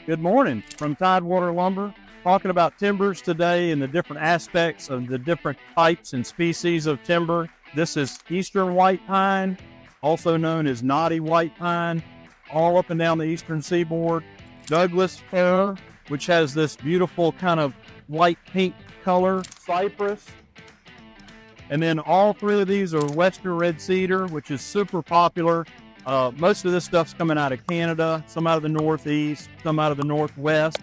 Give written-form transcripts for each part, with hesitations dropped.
Good morning from Tidewater Lumber. Talking about timbers today and the different aspects of the different types and species of timber. This is Eastern white pine, also known as knotty white pine, all up and down the eastern seaboard. Douglas Fir, which has this beautiful kind of light pink color. Cypress. And then all three of these are Western Red Cedar, which is super popular. Most of this stuff's coming out of Canada, some out of the Northeast, some out of the Northwest.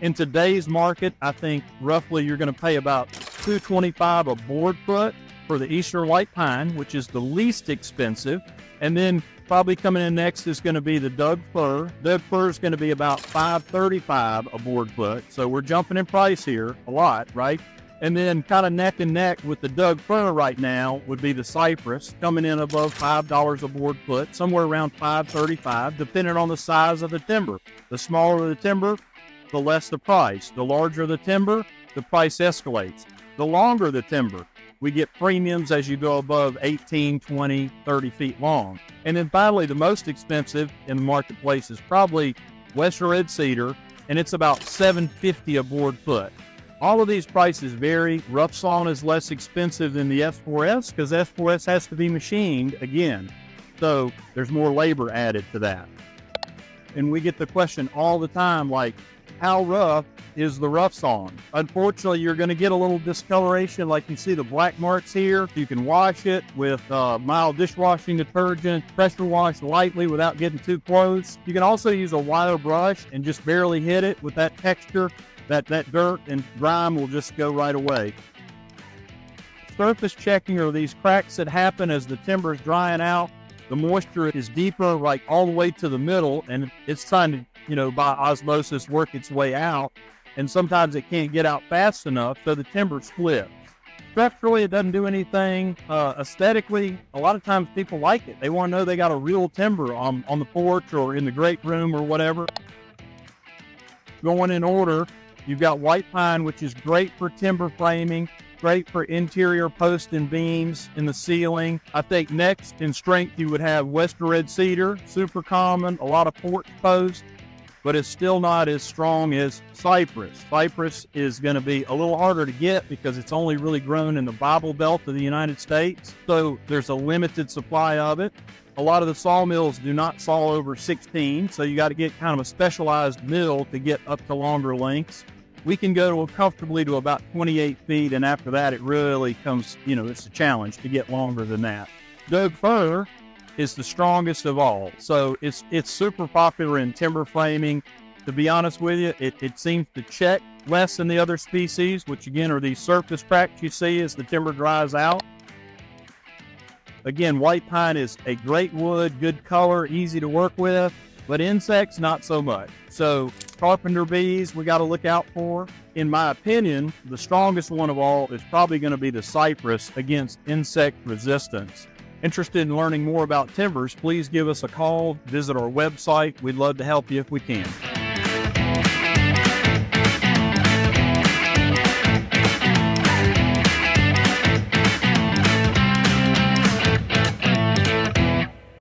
In today's market, I think roughly you're going to pay about $225 a board foot for the Eastern white pine, which is the least expensive. And then probably coming in next is going to be the Doug Fir. Doug Fir is going to be about $535 a board foot. So we're jumping in price here a lot, right? And then kind of neck and neck with the Doug Fir right now would be the Cypress, coming in above $5 a board foot, somewhere around $535, depending on the size of the timber. The smaller the timber, the less the price. The larger the timber, the price escalates. The longer the timber, we get premiums as you go above 18, 20, 30 feet long. And then finally, the most expensive in the marketplace is probably Western Red Cedar, and it's about $750 a board foot. All of these prices vary. Rough sawn is less expensive than the S4S because S4S has to be machined again. So there's more labor added to that. And we get the question all the time, like, how rough is the rough sawn? Unfortunately, you're going to get a little discoloration, like you see the black marks here. You can wash it with mild dishwashing detergent, pressure wash lightly without getting too close. You can also use a wire brush and just barely hit it with that texture. That dirt and grime will just go right away. Surface checking are these cracks that happen as the timber is drying out. The moisture is deeper, like all the way to the middle, and it's trying to, by osmosis work its way out. And sometimes it can't get out fast enough, so the timber splits. Structurally, it doesn't do anything. Aesthetically, a lot of times people like it. They want to know they got a real timber on the porch or in the great room or whatever. Going in order, you've got white pine, which is great for timber framing, great for interior posts and beams in the ceiling. I think next in strength, you would have Western Red Cedar, super common, a lot of porch posts, but it's still not as strong as Cypress. Cypress is going to be a little harder to get because it's only really grown in the Bible Belt of the United States, so there's a limited supply of it. A lot of the sawmills do not saw over 16, so you got to get kind of a specialized mill to get up to longer lengths. We can go comfortably to about 28 feet, and after that, it really comes, it's a challenge to get longer than that. Doug Fir is the strongest of all, so it's super popular in timber framing. To be honest with you, it seems to check less than the other species, which again are these surface cracks you see as the timber dries out. Again, white pine is a great wood, good color, easy to work with, but insects, not so much. So carpenter bees, we got to look out for. In my opinion, the strongest one of all is probably going to be the Cypress against insect resistance. Interested in learning more about timbers, please give us a call, visit our website. We'd love to help you if we can.